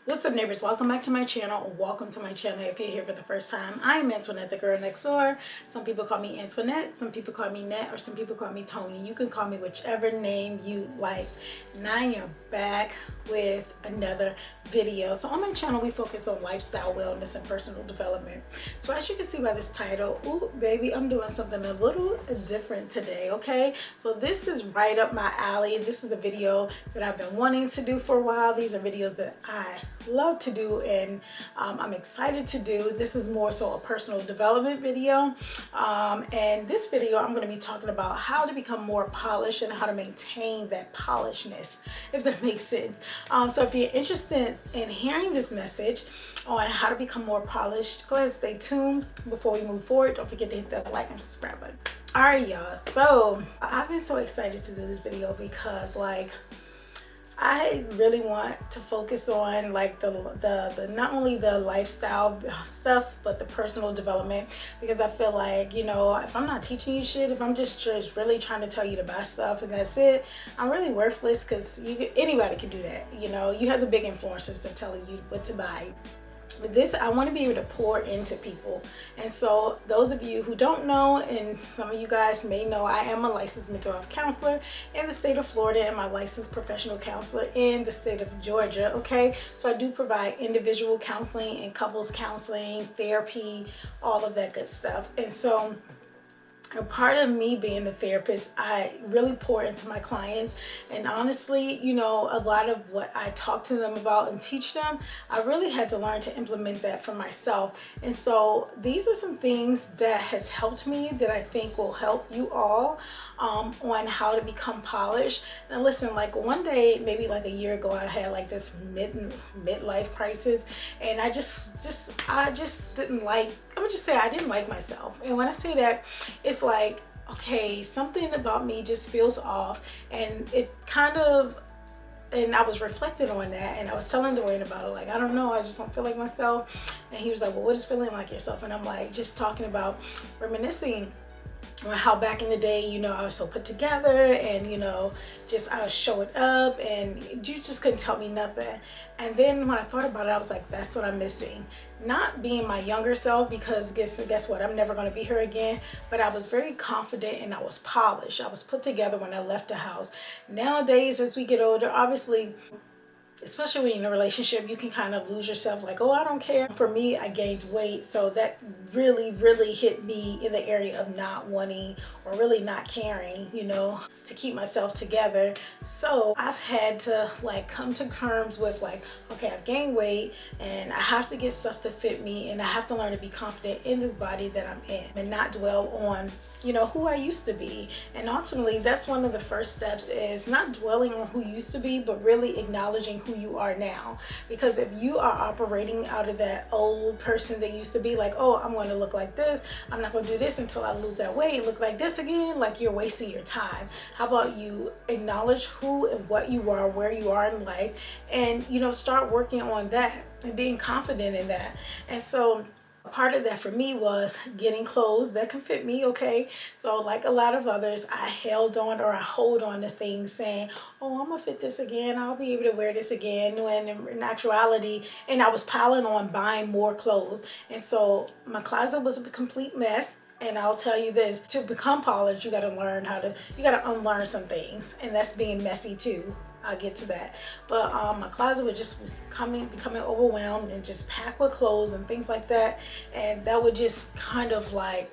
What's up, neighbors? Welcome back to my channel, or welcome to my channel if you're here for the first time. I'm Antoinette, the girl next door. Some people call me Antoinette, some people call me Net, or some people call me Tony. You can call me whichever name you like. Now I am back with another video. So on my channel, we focus on lifestyle, wellness, and personal development. So as you can see by this title, ooh, baby, I'm doing something a little different today, okay? So this is right up my alley. This is a video that I've been wanting to do for a while. These are videos that I love to do, and I'm excited to do. This is more so a personal development video, and this video I'm going to be talking about how to become more polished and how to maintain that polishedness, if that makes sense. So if you're interested in hearing this message on how to become more polished, go ahead and stay tuned. Before we move forward, don't forget to hit that like and subscribe button. All right, y'all, so I've been so excited to do this video because I really want to focus on like the not only the lifestyle stuff, but the personal development, because I feel like, you know, if I'm not teaching you shit, if I'm just really trying to tell you to buy stuff and that's it, I'm really worthless, because anybody can do that. You know, you have the big influencers that telling you what to buy. With this, I want to be able to pour into people. And so those of you who don't know, and some of you guys may know, I am a licensed mental health counselor in the state of Florida and my licensed professional counselor in the state of Georgia, okay? So I do provide individual counseling and couples counseling, therapy, all of that good stuff. And so a part of me being a therapist, I really pour into my clients, and honestly, you know, a lot of what I talk to them about and teach them, I really had to learn to implement that for myself. And so these are some things that has helped me that I think will help you all on how to become polished. And listen, like one day, maybe like a year ago, I had like this midlife crisis, and I just didn't like, I'm gonna just say I didn't like myself. And when I say that, it's like, okay, something about me just feels off, and it kind of, and I was reflecting on that, and I was telling Dwayne about it, like, I don't know, I just don't feel like myself. And he was like, well, what is feeling like yourself? And I'm like, just talking about reminiscing on how back in the day, you know, I was so put together, and, you know, just I was showing up, and you just couldn't tell me nothing. And then when I thought about it, I was like, that's what I'm missing. Not being my younger self, because guess what? I'm never going to be here again. But I was very confident, and I was polished. I was put together when I left the house. Nowadays, as we get older, obviously, especially when you're in a relationship, you can kind of lose yourself, like, oh, I don't care. For me, I gained weight, so that really hit me in the area of not wanting, or really not caring, you know, to keep myself together. So I've had to like come to terms with like, okay, I've gained weight, and I have to get stuff to fit me, and I have to learn to be confident in this body that I'm in, and not dwell on, you know, who I used to be. And ultimately, that's one of the first steps, is not dwelling on who you used to be, but really acknowledging who you are now. Because if you are operating out of that old person that used to be, like, oh, I'm going to look like this, I'm not going to do this until I lose that weight, look like this again, like, you're wasting your time. How about you acknowledge who and what you are, where you are in life, and, you know, start working on that and being confident in that. And so part of that for me was getting clothes that can fit me, okay? So like a lot of others, I held on, or I hold on to things saying, oh, I'm gonna fit this again, I'll be able to wear this again, when in actuality, and I was piling on buying more clothes. And so my closet was a complete mess. And I'll tell you this, to become polished, you gotta learn you gotta unlearn some things, and that's being messy too. I'll get to that. But my closet would just becoming overwhelmed, and just packed with clothes and things like that. And that would just kind of like,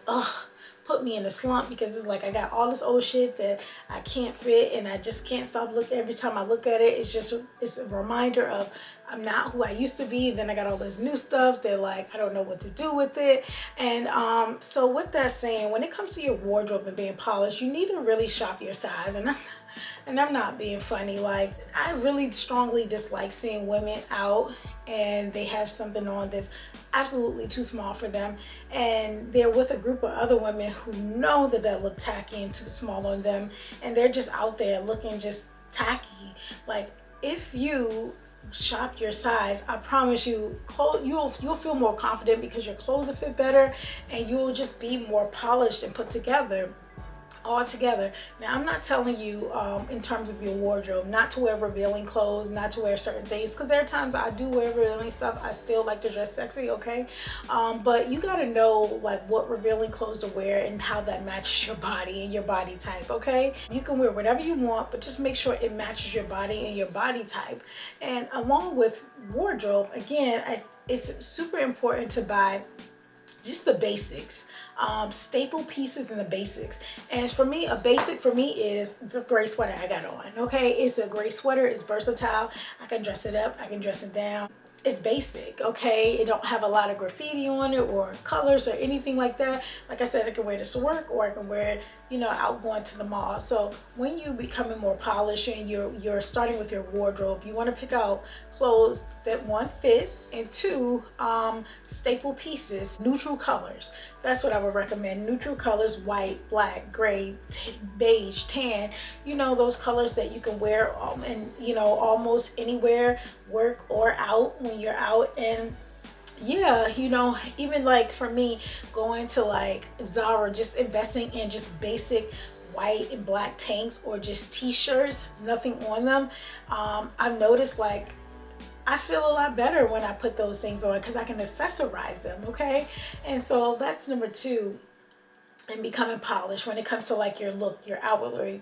put me in a slump, because it's like I got all this old shit that I can't fit, and I just can't stop looking. Every time I look at it, it's a reminder of I'm not who I used to be. Then I got all this new stuff that, like, I don't know what to do with it. And so with that saying, when it comes to your wardrobe and being polished, you need to really shop your size. And I'm not being funny. Like, I really strongly dislike seeing women out and they have something on that's absolutely too small for them, and they're with a group of other women who know that look tacky and too small on them, and they're just out there looking just tacky. Like, if you shop your size, I promise you, you'll feel more confident, because your clothes will fit better, and you'll just be more polished and put together. all together. Now, I'm not telling you in terms of your wardrobe not to wear revealing clothes, not to wear certain things, because there are times I do wear revealing stuff. I still like to dress sexy, okay? But you got to know like what revealing clothes to wear and how that matches your body and your body type, okay? You can wear whatever you want, but just make sure it matches your body and your body type. And along with wardrobe, again, it's super important to buy just the basics, staple pieces and the basics. And for me, a basic for me is this gray sweater I got on, okay? It's a gray sweater, it's versatile. I can dress it up, I can dress it down. It's basic, okay? It don't have a lot of graffiti on it or colors or anything like that. Like I said, I can wear this to work, or I can wear it, you know, out going to the mall. So when you're becoming more polished and you're starting with your wardrobe, you want to pick out clothes that, one, fit, and two, staple pieces, neutral colors. That's what I would recommend. Neutral colors: white, black, gray, beige, tan. You know, those colors that you can wear and, you know, almost anywhere, work or out when you're out. And yeah, you know, even like for me, going to like Zara, just investing in just basic white and black tanks or just t-shirts, nothing on them. I've noticed like I feel a lot better when I put those things on because I can accessorize them, okay? And so that's number two in becoming polished when it comes to like your look, your outward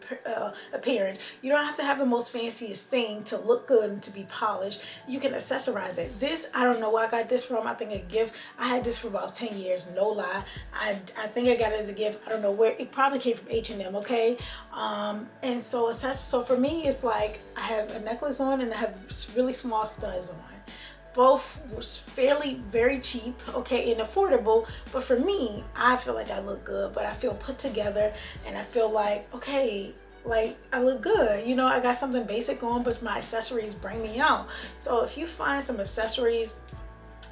appearance. You don't have to have the most fanciest thing to look good and to be polished. You can accessorize it. This, I don't know where I got this from. I think a gift. I had this for about 10 years, no lie. I think I got it as a gift. I don't know where. It probably came from H&M, okay? And so for me, it's like I have a necklace on and I have really small studs on. Both was fairly very cheap, okay, and affordable. But for me, I feel like I look good, but I feel put together, and I feel like, okay, like I look good. You know, I got something basic on, but my accessories bring me out. So if you find some accessories,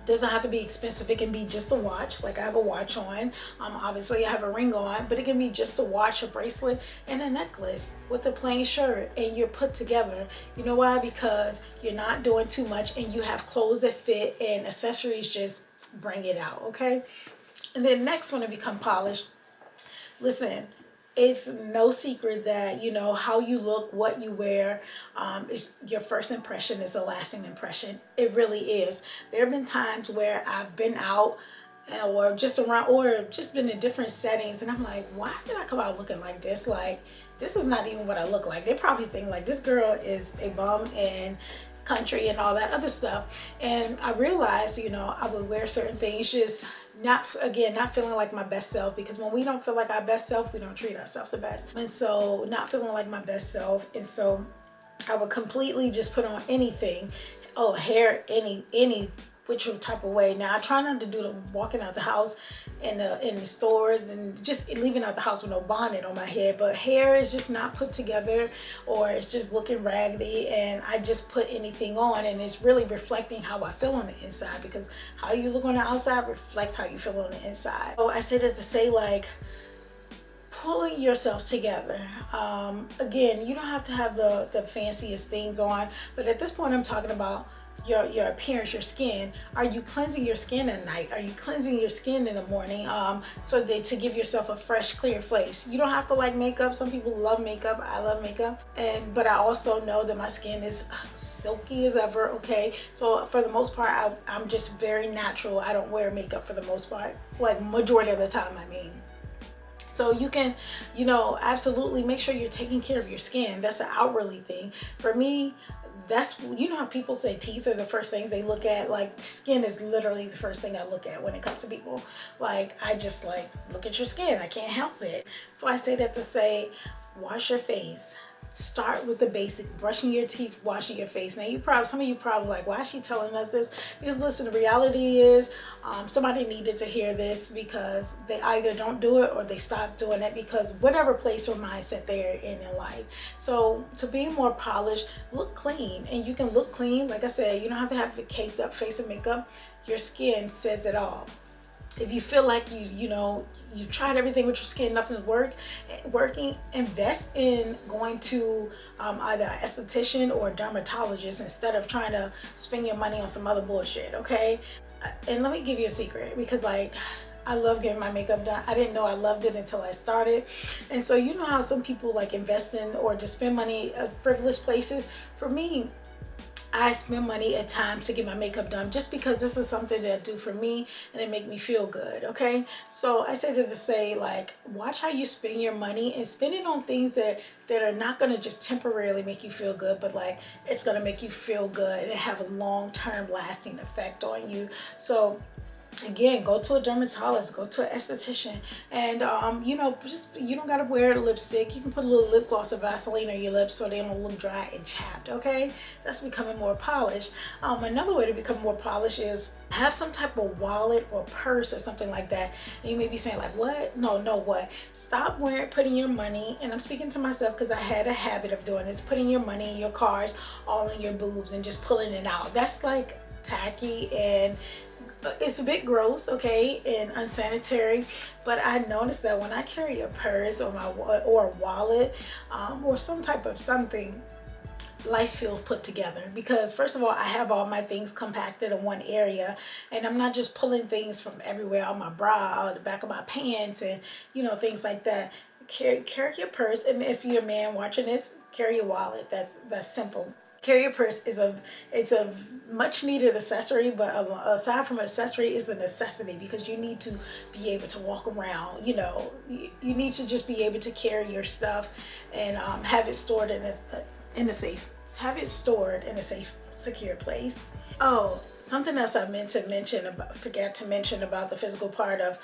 doesn't have to be expensive. It can be just a watch. Like I have a watch on. Obviously I have a ring on, but it can be just a watch, a bracelet, and a necklace with a plain shirt, and you're put together. You know why? Because you're not doing too much and you have clothes that fit, and accessories just bring it out, okay? And then next, when it become polished, listen, it's no secret that, you know, how you look, what you wear, is your first impression is a lasting impression. It really is. There have been times where I've been out or just around or just been in different settings, and I'm like, why did I come out looking like this? Like, this is not even what I look like. They probably think like this girl is a bum and country and all that other stuff. And I realized, you know, I would wear certain things just not feeling like my best self, because when we don't feel like our best self, we don't treat ourselves the best. And so not feeling like my best self, and so I would completely just put on anything, hair any which type of way. Now I try not to do the walking out the house in the stores and just leaving out the house with no bonnet on my head, but hair is just not put together, or it's just looking raggedy, and I just put anything on, and it's really reflecting how I feel on the inside, because how you look on the outside reflects how you feel on the inside. So I say that to say, like, pulling yourself together. Again, you don't have to have the fanciest things on, but at this point I'm talking about your appearance, your skin. Are you cleansing your skin at night? Are you cleansing your skin in the morning, so that to give yourself a fresh, clear face? You don't have to like makeup. Some people love makeup. I love makeup, but I also know that my skin is silky as ever, okay? So for the most part, I'm just very natural. I don't wear makeup for the most part, like majority of the time, I mean. So you can, you know, absolutely make sure you're taking care of your skin. That's an outwardly thing. For me, that's, you know how people say teeth are the first thing they look at? Like, skin is literally the first thing I look at when it comes to people. Like, I just like, look at your skin. I can't help it. So I say that to say, wash your face. Start with the basic, brushing your teeth, washing your face. Now some of you probably like, why is she telling us this? Because listen, the reality is somebody needed to hear this, because they either don't do it or they stop doing it because whatever place or mindset they're in life. So to be more polished, look clean. And you can look clean. Like I said, you don't have to have a caked up face and makeup. Your skin says it all. If you feel like you tried everything with your skin, nothing's working, invest in going to either an esthetician or a dermatologist instead of trying to spend your money on some other bullshit, okay? And let me give you a secret, because like, I love getting my makeup done. I didn't know I loved it until I started. And so you know how some people like invest in or just spend money at frivolous places? For me, I spend money at times to get my makeup done just because this is something that I do for me and it make me feel good, okay? So I say to say, like, watch how you spend your money and spend it on things that are not going to just temporarily make you feel good, but like it's going to make you feel good and have a long-term lasting effect on you. So again, go to a dermatologist, go to an esthetician, and you know, just you don't gotta wear lipstick. You can put a little lip gloss or Vaseline on your lips so they don't look dry and chapped. Okay, that's becoming more polished. Another way to become more polished is have some type of wallet or purse or something like that. And you may be saying like, what? No, what? Stop putting your money, and I'm speaking to myself because I had a habit of doing this, putting your money in your cars, all in your boobs, and just pulling it out. That's like tacky and it's a bit gross, okay, and unsanitary. But I noticed that when I carry a purse or a wallet or some type of something, life feels put together, because first of all, I have all my things compacted in one area, and I'm not just pulling things from everywhere on my bra or the back of my pants and you know, things like that. Carry your purse, and if you're a man watching this, carry your wallet. That's simple. Carry a purse is it's a much needed accessory, but aside from accessory, is a necessity because you need to be able to walk around. You know, you need to just be able to carry your stuff and have it stored in a safe. Have it stored in a safe, secure place. Oh, something else I forgot to mention about the physical part of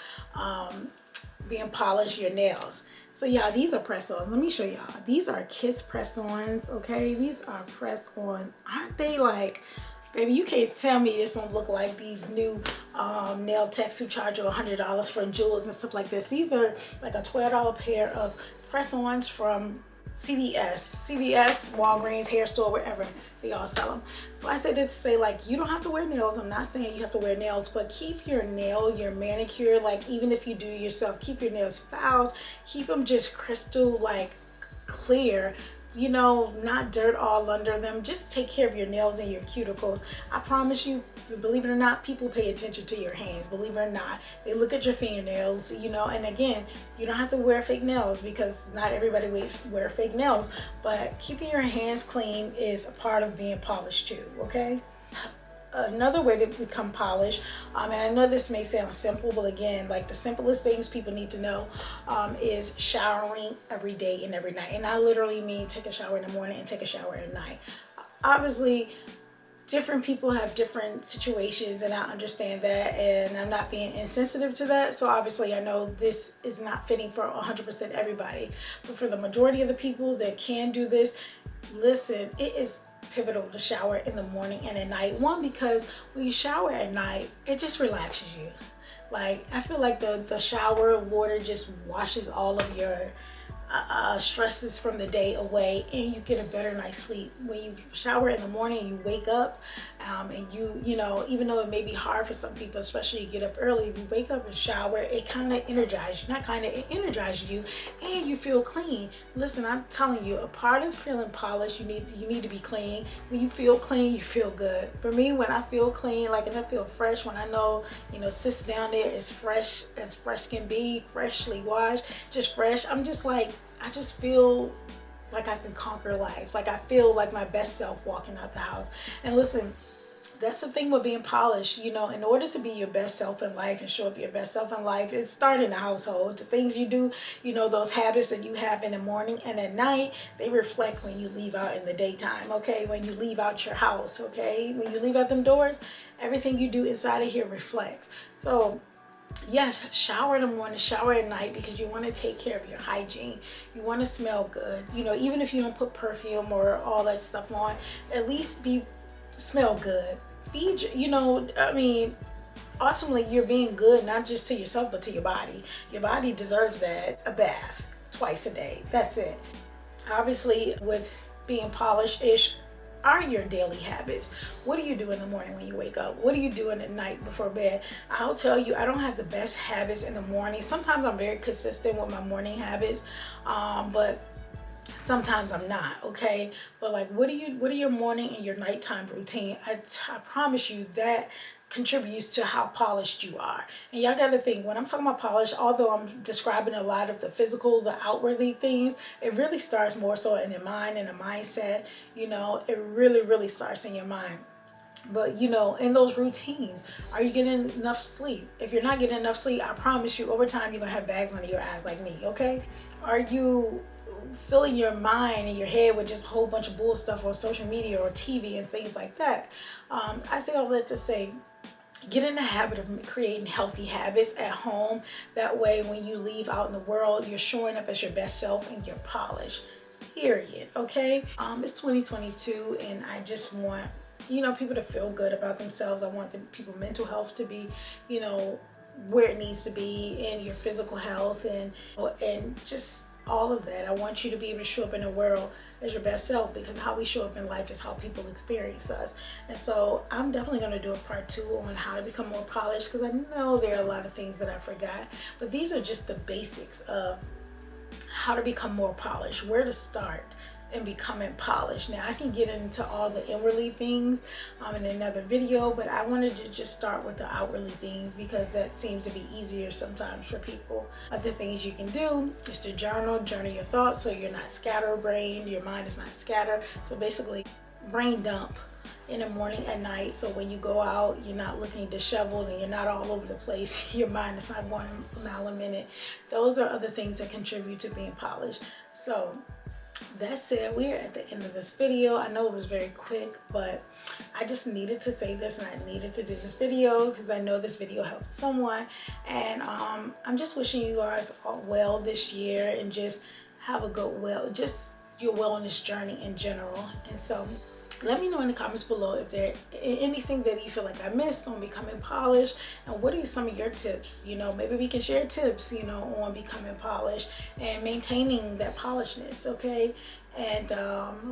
being polished, your nails. So y'all, these are press-ons. Let me show y'all. These are Kiss press-ons, okay? These are press-on. Aren't they like, baby, you can't tell me this don't look like these new nail techs who charge you $100 for jewels and stuff like this. These are like a $12 pair of press-ons from CVS, Walgreens, hair store, wherever. They all sell them. So I said to say, like, you don't have to wear nails. I'm not saying you have to wear nails, but keep your manicure, like even if you do yourself, keep your nails filed, keep them just crystal like clear, you know, not dirt all under them. Just take care of your nails and your cuticles. I promise you, believe it or not, people pay attention to your hands. Believe it or not, they look at your fingernails, you know. And again, you don't have to wear fake nails because not everybody wear fake nails, but keeping your hands clean is a part of being polished too, okay? Another way to become polished, and I know this may sound simple, but again, like the simplest things people need to know is showering every day and every night. And I literally mean take a shower in the morning and take a shower at night. Obviously, different people have different situations, and I understand that, and I'm not being insensitive to that. So obviously I know this is not fitting for 100% everybody, but for the majority of the people that can do this, listen, it is pivotal to shower in the morning and at night. One, because when you shower at night, it just relaxes you. Like, I feel like the shower water just washes all of your stresses from the day away, and you get a better night's sleep. When you shower in the morning, you wake up and you know, even though it may be hard for some people, especially you get up early, if you wake up and shower, it kind of energizes you, it energizes you, and you feel clean. Listen, I'm telling you, a part of feeling polished, you need to be clean. When you feel clean, you feel good. For me, when I feel clean, like, and I feel fresh, when I know, you know, sis down there is fresh as fresh can be, freshly washed, just fresh, I'm just like, I just feel like I can conquer life. Like, I feel like my best self walking out the house. And listen, that's the thing with being polished. You know, in order to be your best self in life and show up your best self in life, it starts in the household. The things you do, you know, those habits that you have in the morning and at night, they reflect when you leave out in the daytime, okay? When you leave out your house, okay? When you leave out them doors, everything you do inside of here reflects. So yes, shower in the morning, shower at night, because you want to take care of your hygiene. You want to smell good. You know, even if you don't put perfume or all that stuff on, at least smell good. Feed, you know, I mean, ultimately you're being good, not just to yourself, but to your body. Your body deserves that. A bath twice a day. That's it. Obviously, with being polished-ish, are your daily habits. What do you do in the morning when you wake up? What are you doing at night before bed? I'll tell you, I don't have the best habits in the morning. Sometimes I'm very consistent with my morning habits, but Sometimes I'm not, okay? But like, what are your morning and your nighttime routine? I promise you that contributes to how polished you are. And y'all got to think, when I'm talking about polish, although I'm describing a lot of the physical, the outwardly things, it really starts more so in your mind and the mindset. You know, it really starts in your mind. But you know, in those routines, are you getting enough sleep? If you're not getting enough sleep, I promise you, over time, you're gonna have bags under your eyes like me, okay? Are you filling your mind and your head with just a whole bunch of bull stuff on social media or TV and things like that? I say all that to say, get in the habit of creating healthy habits at home. That way, when you leave out in the world, you're showing up as your best self and you're polished. Period. Okay. It's 2022, and I just want, you know, people to feel good about themselves. I want the people mental health to be, you know, where it needs to be, and your physical health, and just all of that. I want you to be able to show up in the world as your best self, because how we show up in life is how people experience us. And so I'm definitely going to do a part 2 on how to become more polished, because I know there are a lot of things that I forgot, but these are just the basics of how to become more polished, where to start and becoming polished. Now I can get into all the inwardly things in another video, but I wanted to just start with the outwardly things because that seems to be easier sometimes for people. Other things you can do is to journal your thoughts, so you're not scatterbrained, your mind is not scattered. So basically, brain dump in the morning and night, so when you go out, you're not looking disheveled and you're not all over the place. Your mind is not going a mile a minute. Those are other things that contribute to being polished. So that said, we're at the end of this video. I know it was very quick, but I just needed to say this, and I needed to do this video because I know this video helped someone. And I'm just wishing you guys all well this year, and just have a good, just your wellness journey in general. And so let me know in the comments below if there anything that you feel like I missed on becoming polished, and what are some of your tips. You know, maybe we can share tips, you know, on becoming polished and maintaining that polishedness, okay? And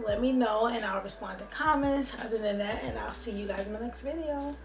let me know, and I'll respond to comments. Other than that, and I'll see you guys in the next video.